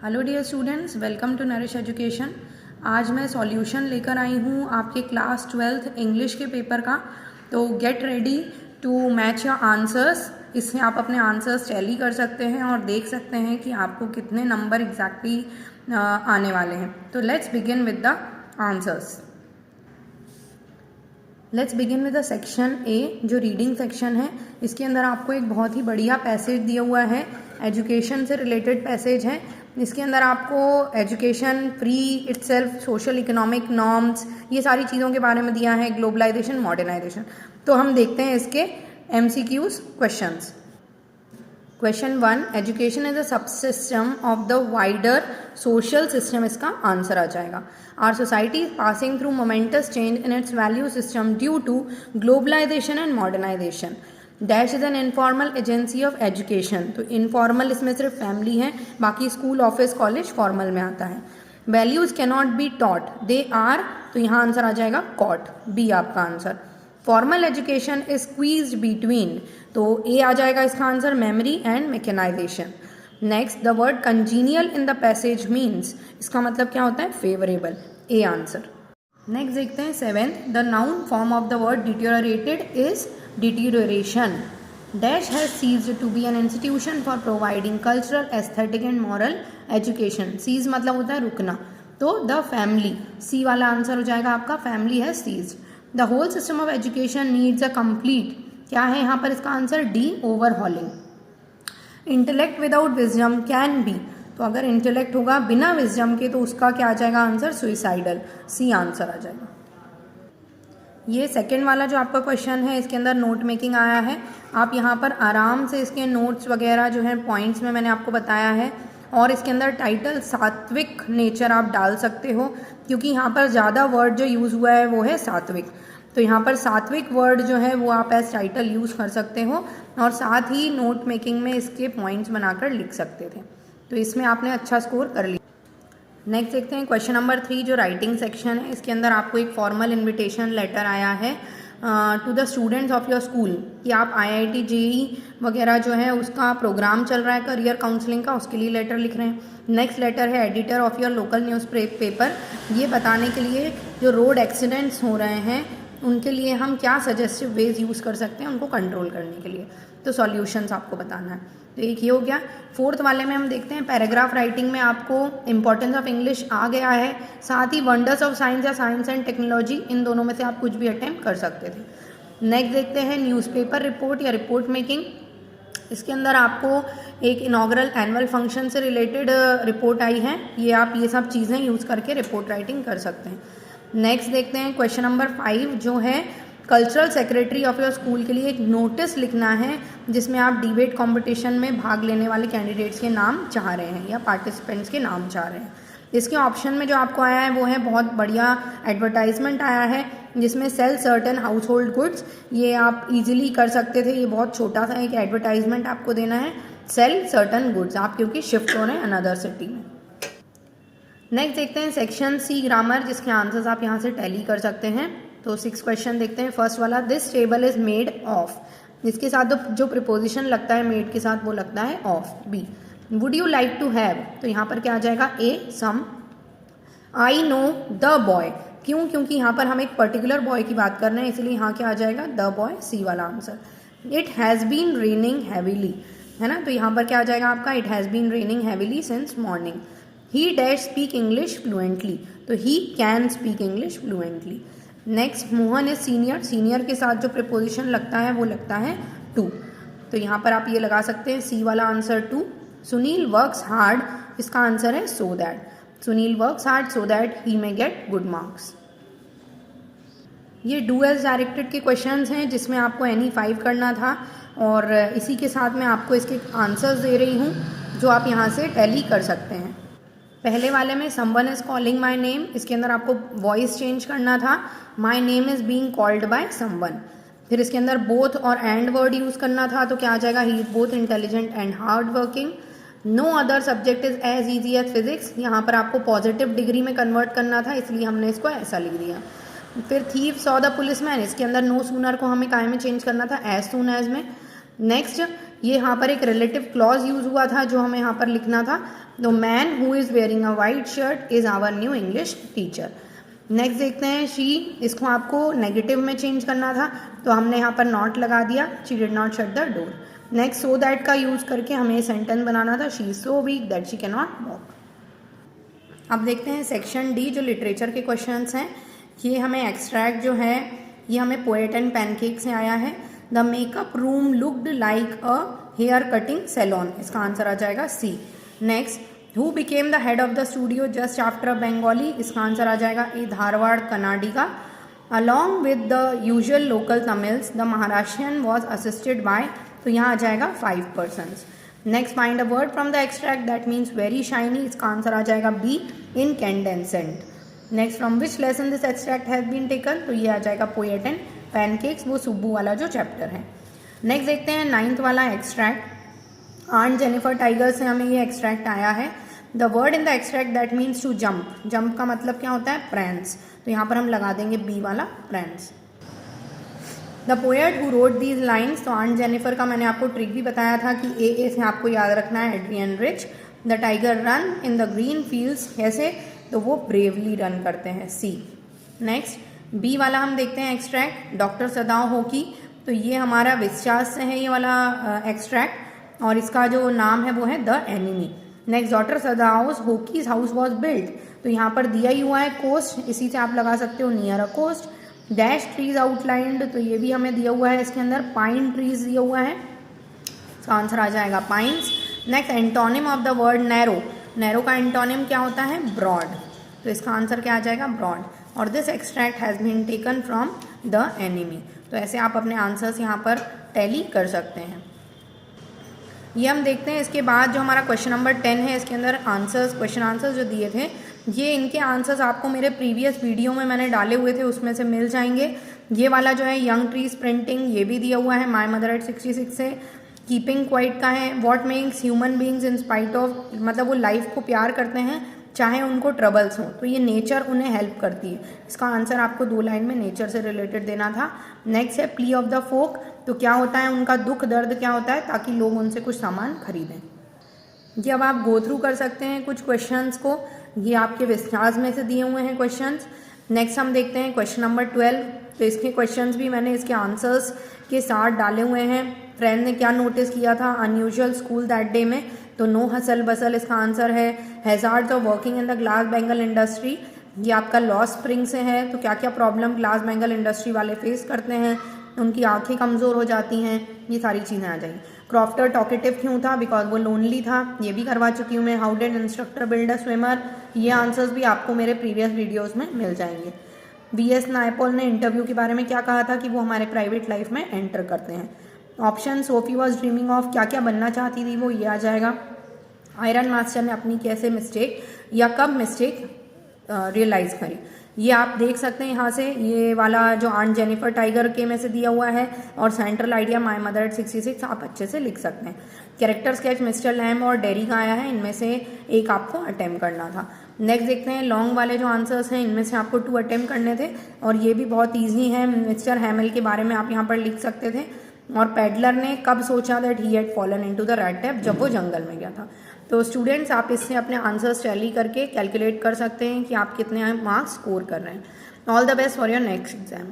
Hello dear students, welcome to Nourish Education. आज मैं solution लेकर आई हूँ आपके क्लास 12th इंग्लिश के पेपर का। तो get ready to match your answers. इससे आप अपने आंसर्स टैली कर सकते हैं और देख सकते हैं कि आपको कितने नंबर एग्जैक्टली आने वाले हैं। तो let's begin with the answers. Let's begin with the section A, जो रीडिंग सेक्शन है। इसके अंदर आपको एक बहुत ही बढ़िया पैसेज दिया हुआ है, एजुकेशन से रिलेटेड पैसेज है। इसके अंदर आपको education, free itself, social economic norms, ये सारी चीज़ों के बारे में दिया है, ग्लोबलाइजेशन, मॉडर्नाइजेशन। तो हम देखते हैं इसके MCQs questions. Question 1, education is a subsystem of the wider social system. इसका आंसर आ जाएगा। Our society is passing through momentous change in its value system due to globalisation and modernisation. Dash is an informal agency of education. तो informal इसमें सिर्फ family है, बाकी school, office, college formal में आता है। Values can not be taught, they are. तो यहाँ आंसर आ जाएगा कॉट, बी आपका answer. Formal education is squeezed between, तो ए आ जाएगा इसका answer, memory and mechanisation. Next, the word congenial in the passage means, इसका मतलब क्या होता है? Favourable, A answer. नेक्स्ट देखते हैं 7th, the noun form of the word deteriorated is deterioration. Dash has ceased to be an institution for providing cultural, aesthetic and moral education. Cease मतलब होता है रुकना, तो the family, C वाला answer हो जाएगा आपका, family has ceased. The whole system of education needs a complete, क्या है यहाँ पर इसका answer? D, overhauling. Intellect without wisdom can be, तो अगर इंटेलेक्ट होगा बिना विजडम के तो उसका क्या आ जाएगा आंसर? सुइसाइडल, सी आंसर आ जाएगा। ये सेकंड वाला जो आपका क्वेश्चन है, इसके अंदर नोट मेकिंग आया है। आप यहाँ पर आराम से इसके नोट्स वगैरह जो है पॉइंट्स में मैंने आपको बताया है, और इसके अंदर टाइटल सात्विक नेचर आप डाल सकते हो, क्योंकि यहाँ पर ज़्यादा वर्ड जो यूज़ हुआ है वो है सात्विक। तो यहाँ पर सात्विक वर्ड जो है वो आप एज टाइटल यूज़ कर सकते हो, और साथ ही नोट मेकिंग में इसके पॉइंट्स बनाकर लिख सकते थे। तो इसमें आपने अच्छा स्कोर कर लिया। नेक्स्ट देखते हैं क्वेश्चन नंबर 3, जो राइटिंग सेक्शन है। इसके अंदर आपको एक फॉर्मल इनविटेशन लेटर आया है to the students of your school, कि आप IIT JEE वगैरह जो है उसका प्रोग्राम चल रहा है करियर काउंसलिंग का, उसके लिए लेटर लिख रहे हैं। नेक्स्ट लेटर है editor of your local news paper, ये बताने के लिए जो रोड एक्सीडेंट्स हो रहे हैं उनके लिए हम क्या सजेस्टिव वेज यूज़ कर सकते हैं उनको कंट्रोल करने के लिए। तो सॉल्यूशंस आपको बताना है। तो एक ये हो गया। 4th वाले में हम देखते हैं पैराग्राफ राइटिंग में आपको इंपॉर्टेंस ऑफ इंग्लिश आ गया है, साथ ही वंडर्स ऑफ साइंस या साइंस एंड टेक्नोलॉजी, इन दोनों में से आप कुछ भी अटेम्प्ट कर सकते थे। नेक्स्ट देखते हैं न्यूज़पेपर रिपोर्ट या रिपोर्ट मेकिंग। इसके अंदर आपको एक इनॉग्रल एनुअल फंक्शन से रिलेटेड रिपोर्ट आई है, ये आप ये सब चीज़ें यूज़ करके रिपोर्ट राइटिंग कर सकते हैं। नेक्स्ट देखते हैं क्वेश्चन नंबर 5, जो है cultural secretary of your school के लिए एक नोटिस लिखना है, जिसमें आप डिबेट कंपटीशन में भाग लेने वाले कैंडिडेट्स के नाम चाह रहे हैं या पार्टिसिपेंट्स के नाम चाह रहे हैं। इसके ऑप्शन में जो आपको आया है वो है बहुत बढ़िया एडवर्टाइजमेंट आया है, जिसमें sale certain household goods, ये आप इजीली कर सकते थे। ये बहुत छोटा सा एक एडवर्टाइजमेंट आपको देना है, सेल सर्टेन गुड्स, आप क्योंकि शिफ्ट हो रहे हैं अनदर सिटी में। नेक्स्ट देखते हैं सेक्शन C, ग्रामर, जिसके आंसर्स आप यहाँ से टैली कर सकते हैं। तो 6 क्वेश्चन देखते हैं। फर्स्ट वाला, this table is made of, जिसके साथ जो प्रिपोजिशन लगता है मेड के साथ वो लगता है of, B. Would you like to have, तो यहाँ पर क्या आ जाएगा? A, some. I know the boy, क्यों? क्योंकि यहाँ पर हम एक पर्टिकुलर बॉय की बात कर रहे हैं, इसलिए यहाँ क्या आ जाएगा? द बॉय, सी वाला answer. It has been raining heavily, है ना, तो यहाँ पर क्या आ जाएगा आपका? It has been raining heavily since morning. He dash speak English fluently, तो he can speak English fluently. Next, Mohan is senior, senior के साथ जो प्रिपोजिशन लगता है वो लगता है टू, तो यहाँ पर आप ये लगा सकते हैं, सी वाला answer two. Sunil works hard, इसका आंसर है so that, Sunil works hard so that he may get good marks. ये डू एज डायरेक्टेड के क्वेश्चंस हैं, जिसमें आपको NE5 करना था, और इसी के साथ मैं आपको इसके आंसर्स दे रही हूँ जो आप यहाँ से टैली कर सकते हैं। पहले वाले में someone is calling my name, इसके अंदर आपको वॉइस चेंज करना था, my name is being called by someone. फिर इसके अंदर बोथ और एंड वर्ड यूज़ करना था, तो क्या आ जाएगा? He is both intelligent and hard working. No other subject is as easy as physics, यहाँ पर आपको पॉजिटिव डिग्री में कन्वर्ट करना था, इसलिए हमने इसको ऐसा लिख दिया। फिर थीव सॉ द पुलिसमैन, इसके अंदर नो सूनर को हमें काय में चेंज करना था? एज सून एज में। नेक्स्ट, ये यहाँ पर एक रिलेटिव क्लॉज यूज हुआ था जो हमें यहाँ पर लिखना था। The man who is wearing a white shirt is our new English teacher. Next देखते हैं शी, इसको आपको नेगेटिव में चेंज करना था तो हमने यहाँ पर नॉट लगा दिया, she did not shut the door. Next so that का यूज़ करके हमें सेंटेंस बनाना था, she is so weak that she can not walk. अब देखते हैं सेक्शन डी जो लिटरेचर के क्वेश्चंस हैं। ये हमें एक्सट्रैक्ट जो है ये हमें पोएट एंड पैनकेक से आया है। The makeup room looked like a hair cutting salon, इसका आंसर आ जाएगा C. Next who became the head of the studio just after a Bengali, इसका आंसर आ जाएगा A Dharwad Kannadiga. Along with the usual local Tamils the Maharashtrian was assisted by, तो यहाँ आ जाएगा 5 persons। Next find a word from the extract that means very shiny, इसका answer आ जाएगा B incandescent. Next from which lesson this extract has been taken, तो ये आ जाएगा पोएट एंड पैनकेक्स, वो सुब्बू वाला जो चैप्टर है। नेक्स्ट देखते हैं 9th वाला एक्सट्रैक्ट। आंट जेनिफर टाइगर से हमें ये एक्सट्रैक्ट आया है। The word in the extract that means to jump, jump का मतलब क्या होता है प्रैंस, तो यहाँ पर हम लगा देंगे बी वाला प्रैंस। The poet who wrote these lines, तो आंट जेनिफर का मैंने आपको ट्रिक भी बताया था कि ए से आपको याद रखना है Adrienne Rich. The tiger run in the green fields, कैसे, तो वो ब्रेवली रन करते हैं, सी। नेक्स्ट बी वाला हम देखते हैं एक्सट्रैक्ट, डॉक्टर सदाओ होकी, तो ये हमारा विश्वास से है ये वाला एक्सट्रैक्ट, और इसका जो नाम है वो है the enemy. Next doctor Sadao Hoki's house was built, तो यहाँ पर दिया ही हुआ है कोस्ट, इसी से आप लगा सकते हो near a coast. Dash trees outlined, तो ये भी हमें दिया हुआ है इसके अंदर पाइन ट्रीज दिया हुआ है, इसका आंसर आ जाएगा pines. Next antonym of the word narrow, narrow का एंटोनिम क्या होता है ब्रॉड, तो इसका आंसर क्या आ जाएगा ब्रॉड। और this extract has been taken from the enemy, तो ऐसे आप अपने आंसर्स यहाँ पर टैली कर सकते हैं। ये हम देखते हैं इसके बाद जो हमारा क्वेश्चन नंबर 10 है, इसके अंदर आंसर्स, क्वेश्चन आंसर्स जो दिए थे, ये इनके आंसर्स आपको मेरे प्रीवियस वीडियो में मैंने डाले हुए थे, उसमें से मिल जाएंगे। ये वाला जो है यंग ट्रीज प्रिंटिंग, ये भी दिया हुआ है माय मदर एट 66 से। कीपिंग क्वाइट का है, what makes human beings in spite of, मतलब वो लाइफ को प्यार करते हैं चाहे उनको ट्रबल्स हों, तो ये नेचर उन्हें हेल्प करती है, इसका आंसर आपको 2 लाइन में नेचर से रिलेटेड देना था। नेक्स्ट है प्ली ऑफ द फोक, तो क्या होता है उनका दुख दर्द क्या होता है ताकि लोग उनसे कुछ सामान खरीदें। ये अब आप गो थ्रू कर सकते हैं कुछ क्वेश्चंस को, ये आपके विस्तार में से दिए हुए हैं क्वेश्चंस। नेक्स्ट हम देखते हैं क्वेश्चन नंबर 12, तो इसके क्वेश्चंस भी मैंने इसके आंसर्स के साथ डाले हुए हैं। फ्रेंड ने क्या नोटिस किया था अनयूजुअल स्कूल दैट डे में, तो नो हसल बसल इसका आंसर है। Hazards of working in the glass Bengal industry, ये आपका लॉस स्प्रिंग से है, तो क्या क्या प्रॉब्लम ग्लास बेंगल इंडस्ट्री वाले फेस करते हैं, उनकी आंखें कमज़ोर हो जाती हैं, ये सारी चीज़ें आ जाएंगी। क्रॉफ्टर टॉकेटिव क्यों था, बिकॉज वो लोनली था, ये भी करवा चुकी हूँ मैं। How did instructor build a swimmer, ये आंसर्स भी आपको मेरे प्रीवियस वीडियोज़ में मिल जाएंगे। VS नायपॉल ने इंटरव्यू के बारे में क्या कहा था कि वो हमारे प्राइवेट लाइफ में एंटर करते हैं। Option Sophie was dreaming of, क्या क्या बनना चाहती थी वो, ये आ जाएगा। आयरन मास्टर ने अपनी कैसे मिस्टेक या कब मिस्टेक रियलाइज़ करी, ये आप देख सकते हैं यहाँ से। ये वाला जो आंट जेनिफर टाइगर के में से दिया हुआ है, और central idea my mother eight 66 आप अच्छे से लिख सकते हैं। कैरेक्टर स्केच मिस्टर लैम और डेरी का आया है, इनमें से एक आपको अटेम्प्ट करना था। नेक्स्ट देखते हैं लॉन्ग वाले जो आंसर्स हैं, इनमें से आपको 2 अटेम्प्ट करने थे, और ये भी बहुत ईजी है। मिस्टर हैमिल के बारे में आप यहाँ पर लिख सकते थे। और पेडलर ने कब सोचा that he had fallen into the rat tap, जब वो जंगल में गया था। तो स्टूडेंट्स आप इससे अपने आंसर्स टैली करके कैलकुलेट कर सकते हैं कि आप कितने मार्क्स स्कोर कर रहे हैं। All the best for your next exam.